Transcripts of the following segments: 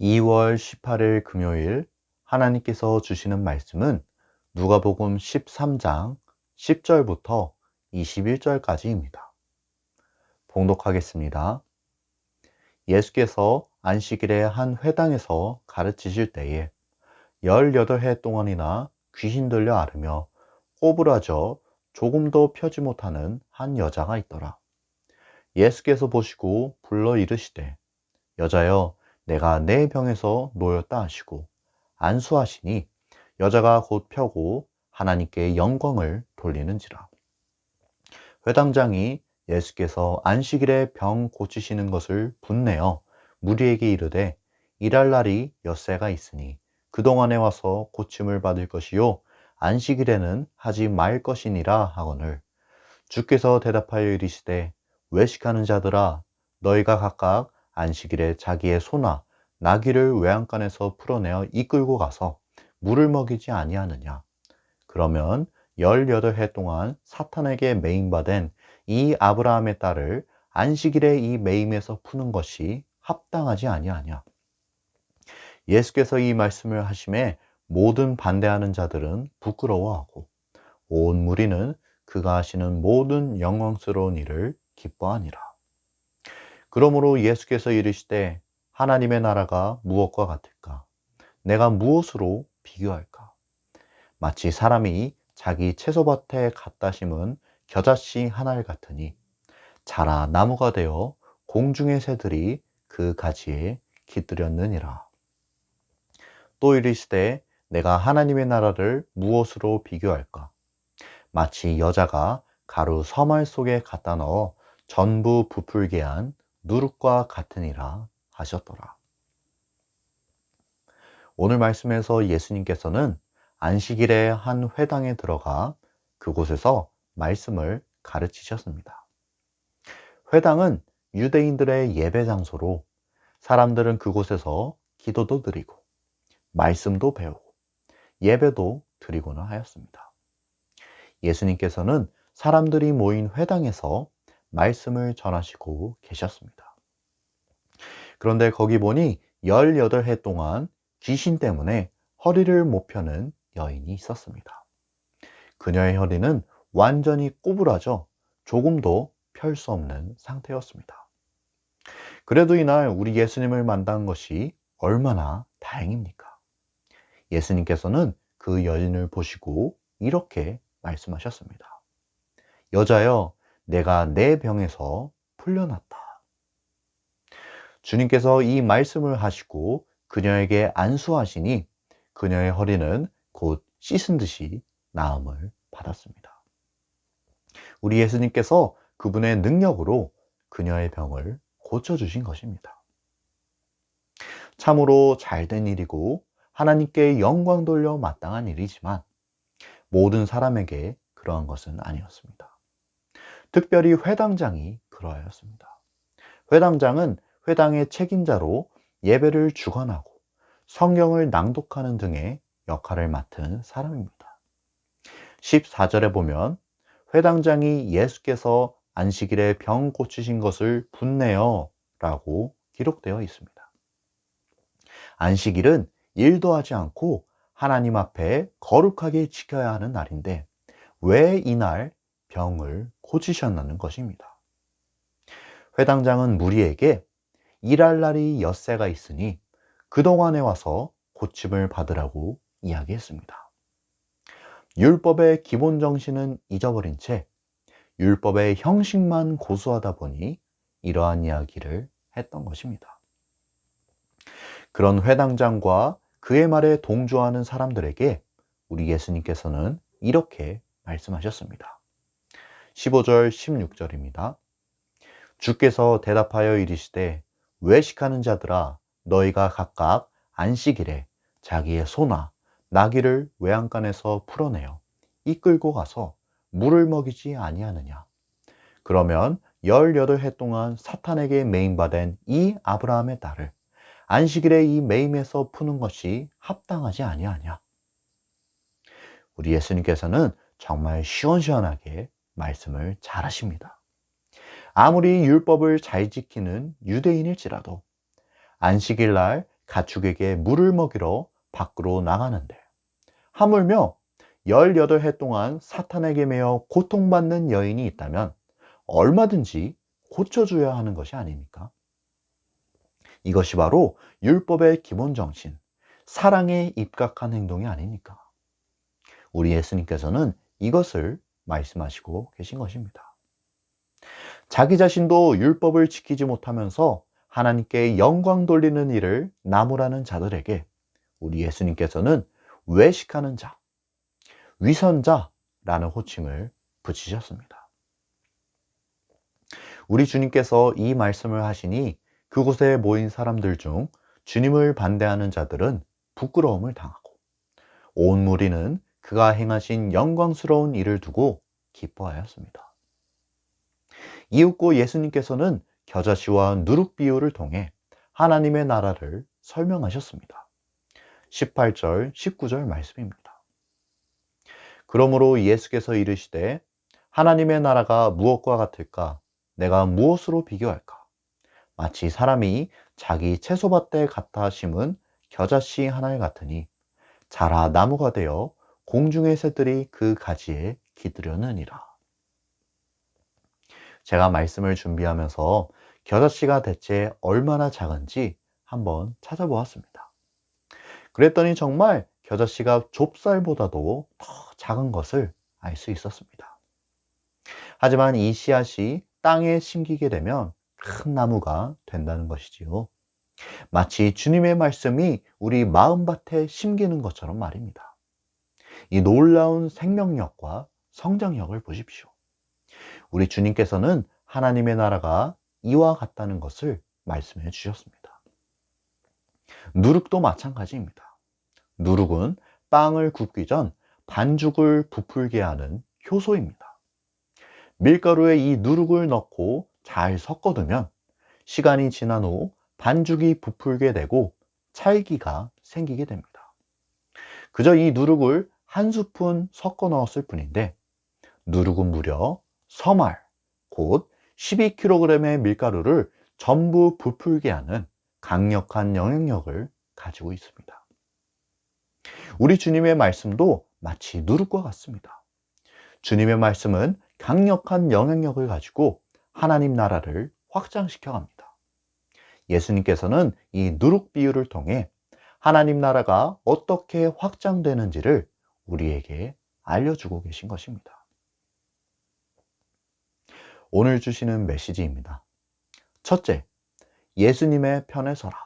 2월 18일 금요일 하나님께서 주시는 말씀은 누가복음 13장 10절부터 21절까지입니다. 봉독하겠습니다. 예수께서 안식일에 한 회당에서 가르치실 때에 18해 동안이나 귀신 들려 앓으며 꼬부라져 조금도 펴지 못하는 한 여자가 있더라. 예수께서 보시고 불러 이르시되 여자여 내가 내 병에서 놓였다 하시고 안수하시니 여자가 곧 펴고 하나님께 영광을 돌리는지라. 회당장이 예수께서 안식일에 병 고치시는 것을 분내어 무리에게 이르되 일할 날이 엿새가 있으니 그동안에 와서 고침을 받을 것이요 안식일에는 하지 말 것이니라 하거늘 주께서 대답하여 이르시되 외식하는 자들아 너희가 각각 안식일에 자기의 소나 나귀를 외양간에서 풀어내어 이끌고 가서 물을 먹이지 아니하느냐. 그러면 18해 동안 사탄에게 매임받은 이 아브라함의 딸을 안식일에 이 매임에서 푸는 것이 합당하지 아니하냐. 예수께서 이 말씀을 하심에 모든 반대하는 자들은 부끄러워하고 온 무리는 그가 하시는 모든 영광스러운 일을 기뻐하니라. 그러므로 예수께서 이르시되 하나님의 나라가 무엇과 같을까? 내가 무엇으로 비교할까? 마치 사람이 자기 채소밭에 갖다 심은 겨자씨 한 알 같으니 자라 나무가 되어 공중의 새들이 그 가지에 깃들였느니라. 또 이르시되 내가 하나님의 나라를 무엇으로 비교할까? 마치 여자가 가루 서말 속에 갖다 넣어 전부 부풀게 한 누룩과 같으니라 하셨더라. 오늘 말씀에서 예수님께서는 안식일에 한 회당에 들어가 그곳에서 말씀을 가르치셨습니다. 회당은 유대인들의 예배 장소로 사람들은 그곳에서 기도도 드리고 말씀도 배우고 예배도 드리고는 하였습니다. 예수님께서는 사람들이 모인 회당에서 말씀을 전하시고 계셨습니다. 그런데 거기 보니 18해 동안 귀신 때문에 허리를 못 펴는 여인이 있었습니다. 그녀의 허리는 완전히 꼬부라져 조금도 펼 수 없는 상태였습니다. 그래도 이날 우리 예수님을 만난 것이 얼마나 다행입니까? 예수님께서는 그 여인을 보시고 이렇게 말씀하셨습니다. 여자여, 내가 내 병에서 풀려났다. 주님께서 이 말씀을 하시고 그녀에게 안수하시니 그녀의 허리는 곧 씻은 듯이 나음을 받았습니다. 우리 예수님께서 그분의 능력으로 그녀의 병을 고쳐주신 것입니다. 참으로 잘된 일이고 하나님께 영광 돌려 마땅한 일이지만 모든 사람에게 그러한 것은 아니었습니다. 특별히 회당장이 그러하였습니다. 회당장은 회당의 책임자로 예배를 주관하고 성경을 낭독하는 등의 역할을 맡은 사람입니다. 14절에 보면 회당장이 예수께서 안식일에 병 고치신 것을 분내어 라고 기록되어 있습니다. 안식일은 일도 하지 않고 하나님 앞에 거룩하게 지켜야 하는 날인데 왜 이날 병을 고치셨나는 것입니다. 회당장은 무리에게 일할 날이 엿새가 있으니 그동안에 와서 고침을 받으라고 이야기했습니다. 율법의 기본 정신은 잊어버린 채 율법의 형식만 고수하다 보니 이러한 이야기를 했던 것입니다. 그런 회당장과 그의 말에 동조하는 사람들에게 우리 예수님께서는 이렇게 말씀하셨습니다. 15절 16절입니다. 주께서 대답하여 이르시되 외식하는 자들아 너희가 각각 안식일에 자기의 소나 나귀를 외양간에서 풀어내어 이끌고 가서 물을 먹이지 아니하느냐. 그러면 18해 동안 사탄에게 매임받은 이 아브라함의 딸을 안식일에 이 매임에서 푸는 것이 합당하지 아니하냐. 우리 예수님께서는 정말 시원시원하게 말씀을 잘 하십니다. 아무리 율법을 잘 지키는 유대인일지라도 안식일 날 가축에게 물을 먹이러 밖으로 나가는데 하물며 18해 동안 사탄에게 매여 고통받는 여인이 있다면 얼마든지 고쳐줘야 하는 것이 아닙니까? 이것이 바로 율법의 기본 정신, 사랑에 입각한 행동이 아닙니까? 우리 예수님께서는 이것을 말씀하시고 계신 것입니다. 자기 자신도 율법을 지키지 못하면서 하나님께 영광 돌리는 일을 나무라는 자들에게 우리 예수님께서는 외식하는 자, 위선자라는 호칭을 붙이셨습니다. 우리 주님께서 이 말씀을 하시니 그곳에 모인 사람들 중 주님을 반대하는 자들은 부끄러움을 당하고 온 무리는 그가 행하신 영광스러운 일을 두고 기뻐하였습니다. 이윽고 예수님께서는 겨자씨와 누룩 비유를 통해 하나님의 나라를 설명하셨습니다. 18절, 19절 말씀입니다. 그러므로 예수께서 이르시되 하나님의 나라가 무엇과 같을까? 내가 무엇으로 비교할까? 마치 사람이 자기 채소밭에 갖다 심은 겨자씨 하나를 같으니 자라 나무가 되어 공중의 새들이 그 가지에 기들여느니라. 제가 말씀을 준비하면서 겨자씨가 대체 얼마나 작은지 한번 찾아보았습니다. 그랬더니 정말 겨자씨가 좁쌀보다도 더 작은 것을 알 수 있었습니다. 하지만 이 씨앗이 땅에 심기게 되면 큰 나무가 된다는 것이지요. 마치 주님의 말씀이 우리 마음밭에 심기는 것처럼 말입니다. 이 놀라운 생명력과 성장력을 보십시오. 우리 주님께서는 하나님의 나라가 이와 같다는 것을 말씀해 주셨습니다. 누룩도 마찬가지입니다. 누룩은 빵을 굽기 전 반죽을 부풀게 하는 효소입니다. 밀가루에 이 누룩을 넣고 잘 섞어두면 시간이 지난 후 반죽이 부풀게 되고 찰기가 생기게 됩니다. 그저 이 누룩을 한 스푼 섞어 넣었을 뿐인데 누룩은 무려 서말, 곧 12kg의 밀가루를 전부 부풀게 하는 강력한 영향력을 가지고 있습니다. 우리 주님의 말씀도 마치 누룩과 같습니다. 주님의 말씀은 강력한 영향력을 가지고 하나님 나라를 확장시켜 갑니다. 예수님께서는 이 누룩 비유를 통해 하나님 나라가 어떻게 확장되는지를 우리에게 알려주고 계신 것입니다. 오늘 주시는 메시지입니다. 첫째, 예수님의 편에 서라.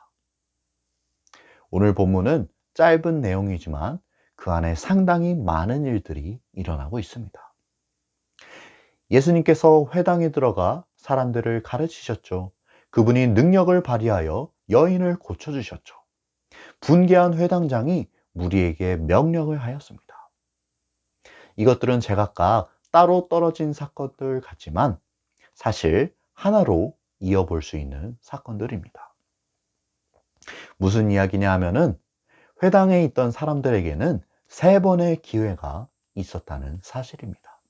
오늘 본문은 짧은 내용이지만 그 안에 상당히 많은 일들이 일어나고 있습니다. 예수님께서 회당에 들어가 사람들을 가르치셨죠. 그분이 능력을 발휘하여 여인을 고쳐주셨죠. 분개한 회당장이 무리에게 명령을 하였습니다. 이것들은 제각각 따로 떨어진 사건들 같지만 사실 하나로 이어볼 수 있는 사건들입니다. 무슨 이야기냐 하면은 회당에 있던 사람들에게는 3번의 기회가 있었다는 사실입니다.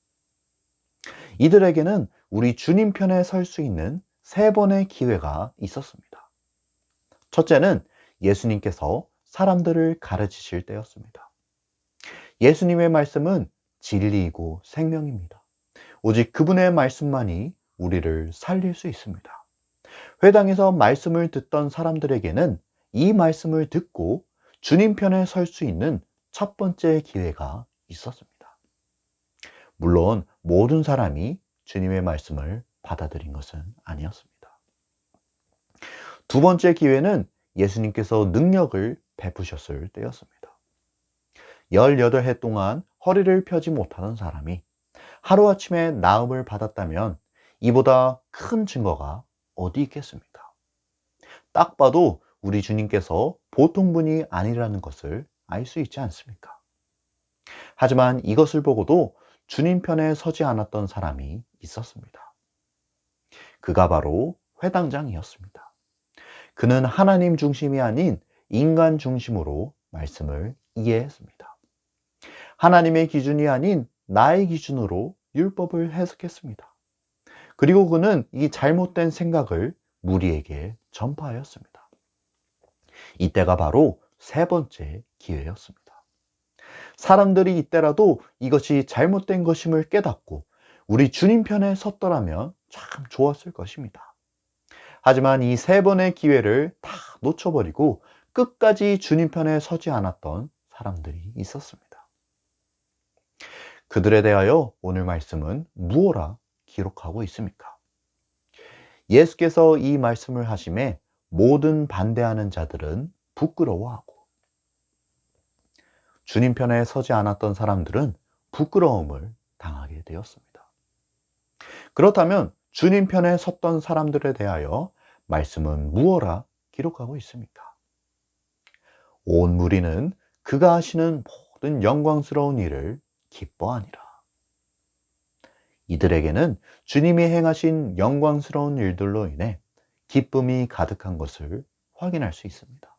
이들에게는 우리 주님 편에 설 수 있는 3번의 기회가 있었습니다. 첫째는 예수님께서 사람들을 가르치실 때였습니다. 예수님의 말씀은 진리이고 생명입니다. 오직 그분의 말씀만이 우리를 살릴 수 있습니다. 회당에서 말씀을 듣던 사람들에게는 이 말씀을 듣고 주님 편에 설 수 있는 첫 번째 기회가 있었습니다. 물론 모든 사람이 주님의 말씀을 받아들인 것은 아니었습니다. 두 번째 기회는 예수님께서 능력을 베푸셨을 때였습니다. 18해 동안 허리를 펴지 못하던 사람이 하루아침에 나음을 받았다면 이보다 큰 증거가 어디 있겠습니까? 딱 봐도 우리 주님께서 보통 분이 아니라는 것을 알 수 있지 않습니까? 하지만 이것을 보고도 주님 편에 서지 않았던 사람이 있었습니다. 그가 바로 회당장이었습니다. 그는 하나님 중심이 아닌 인간 중심으로 말씀을 이해했습니다. 하나님의 기준이 아닌 나의 기준으로 율법을 해석했습니다. 그리고 그는 이 잘못된 생각을 무리에게 전파하였습니다. 이때가 바로 세 번째 기회였습니다. 사람들이 이때라도 이것이 잘못된 것임을 깨닫고 우리 주님 편에 섰더라면 참 좋았을 것입니다. 하지만 이 세 번의 기회를 다 놓쳐버리고 끝까지 주님 편에 서지 않았던 사람들이 있었습니다. 그들에 대하여 오늘 말씀은 무엇라 기록하고 있습니까? 예수께서 이 말씀을 하심에 모든 반대하는 자들은 부끄러워하고 주님 편에 서지 않았던 사람들은 부끄러움을 당하게 되었습니다. 그렇다면 주님 편에 섰던 사람들에 대하여 말씀은 무엇라 기록하고 있습니까? 온 무리는 그가 하시는 모든 영광스러운 일을 기뻐하니라. 이들에게는 주님이 행하신 영광스러운 일들로 인해 기쁨이 가득한 것을 확인할 수 있습니다.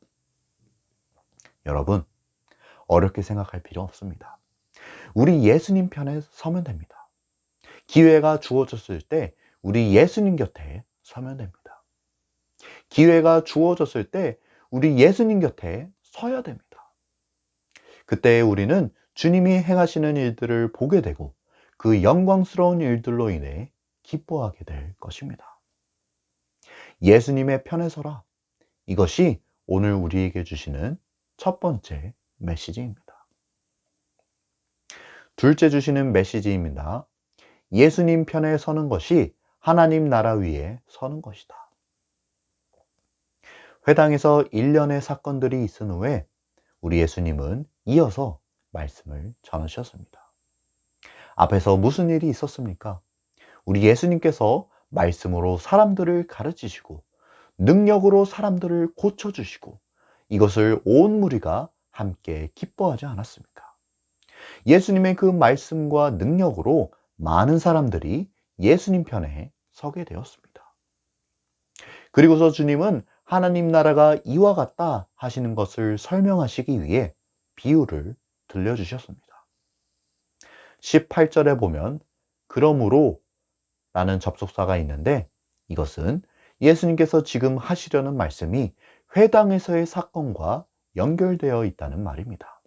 여러분, 어렵게 생각할 필요 없습니다. 우리 예수님 편에 서면 됩니다. 기회가 주어졌을 때 우리 예수님 곁에 서면 됩니다. 기회가 주어졌을 때 우리 예수님 곁에 서야 됩니다. 그때 우리는 주님이 행하시는 일들을 보게 되고 그 영광스러운 일들로 인해 기뻐하게 될 것입니다. 예수님의 편에 서라. 이것이 오늘 우리에게 주시는 첫 번째 메시지입니다. 둘째 주시는 메시지입니다. 예수님 편에 서는 것이 하나님 나라 위에 서는 것이다. 회당에서 일련의 사건들이 있은 후에 우리 예수님은 이어서 말씀을 전하셨습니다. 앞에서 무슨 일이 있었습니까? 우리 예수님께서 말씀으로 사람들을 가르치시고 능력으로 사람들을 고쳐주시고 이것을 온 무리가 함께 기뻐하지 않았습니까? 예수님의 그 말씀과 능력으로 많은 사람들이 예수님 편에 서게 되었습니다. 그리고서 주님은 하나님 나라가 이와 같다 하시는 것을 설명하시기 위해 비유를 들려주셨습니다. 18절에 보면 그러므로 라는 접속사가 있는데 이것은 예수님께서 지금 하시려는 말씀이 회당에서의 사건과 연결되어 있다는 말입니다.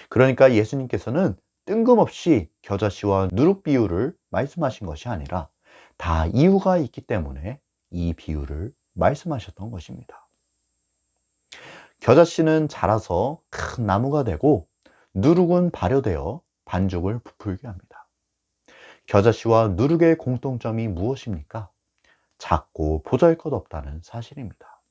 그러니까 예수님께서는 뜬금없이 겨자씨와 누룩 비유를 말씀하신 것이 아니라 다 이유가 있기 때문에 이 비유를 말씀하셨던 것입니다. 겨자씨는 자라서 큰 나무가 되고 누룩은 발효되어 반죽을 부풀게 합니다. 겨자씨와 누룩의 공통점이 무엇입니까? 작고 보잘것없다는 사실입니다.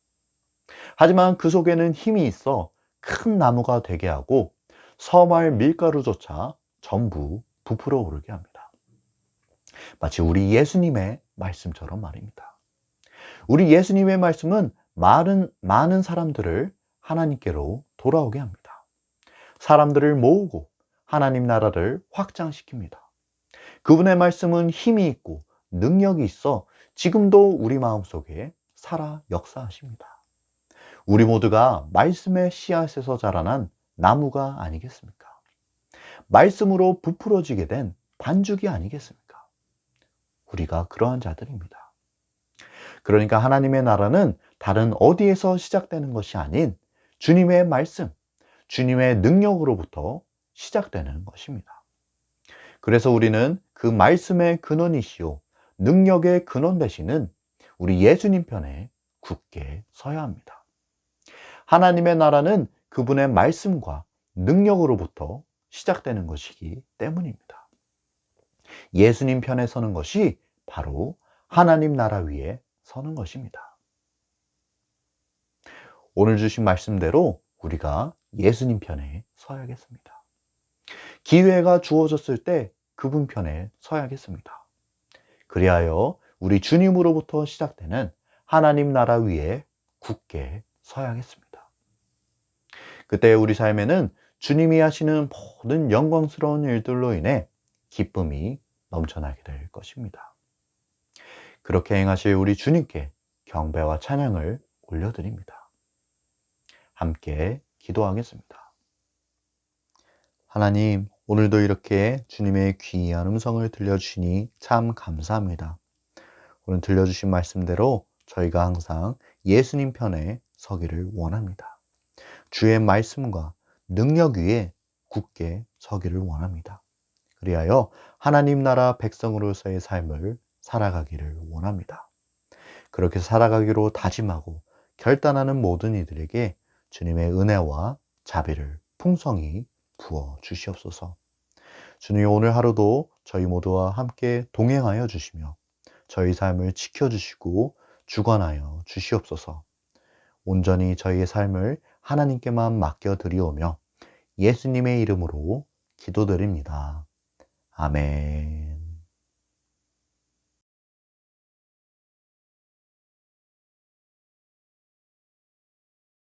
하지만 그 속에는 힘이 있어 큰 나무가 되게 하고 서말 밀가루조차 전부 부풀어 오르게 합니다. 마치 우리 예수님의 말씀처럼 말입니다. 우리 예수님의 말씀은 많은 사람들을 하나님께로 돌아오게 합니다. 사람들을 모으고 하나님 나라를 확장시킵니다. 그분의 말씀은 힘이 있고 능력이 있어 지금도 우리 마음속에 살아 역사하십니다. 우리 모두가 말씀의 씨앗에서 자라난 나무가 아니겠습니까? 말씀으로 부풀어지게 된 반죽이 아니겠습니까? 우리가 그러한 자들입니다. 그러니까 하나님의 나라는 다른 어디에서 시작되는 것이 아닌 주님의 말씀, 주님의 능력으로부터 시작되는 것입니다. 그래서 우리는 그 말씀의 근원이시오, 능력의 근원 되시는 우리 예수님 편에 굳게 서야 합니다. 하나님의 나라는 그분의 말씀과 능력으로부터 시작되는 것이기 때문입니다. 예수님 편에 서는 것이 바로 하나님 나라 위에 서는 것입니다. 오늘 주신 말씀대로 우리가 예수님 편에 서야겠습니다. 기회가 주어졌을 때 그분 편에 서야겠습니다. 그리하여 우리 주님으로부터 시작되는 하나님 나라 위에 굳게 서야겠습니다. 그때 우리 삶에는 주님이 하시는 모든 영광스러운 일들로 인해 기쁨이 넘쳐나게 될 것입니다. 그렇게 행하실 우리 주님께 경배와 찬양을 올려드립니다. 함께 기도하겠습니다. 하나님, 오늘도 이렇게 주님의 귀한 음성을 들려주시니 참 감사합니다. 오늘 들려주신 말씀대로 저희가 항상 예수님 편에 서기를 원합니다. 주의 말씀과 능력 위에 굳게 서기를 원합니다. 그리하여 하나님 나라 백성으로서의 삶을 살아가기를 원합니다. 그렇게 살아가기로 다짐하고 결단하는 모든 이들에게 주님의 은혜와 자비를 풍성히 부어 주시옵소서. 주님, 오늘 하루도 저희 모두와 함께 동행하여 주시며 저희 삶을 지켜주시고 주관하여 주시옵소서. 온전히 저희의 삶을 하나님께만 맡겨드리오며 예수님의 이름으로 기도드립니다. 아멘.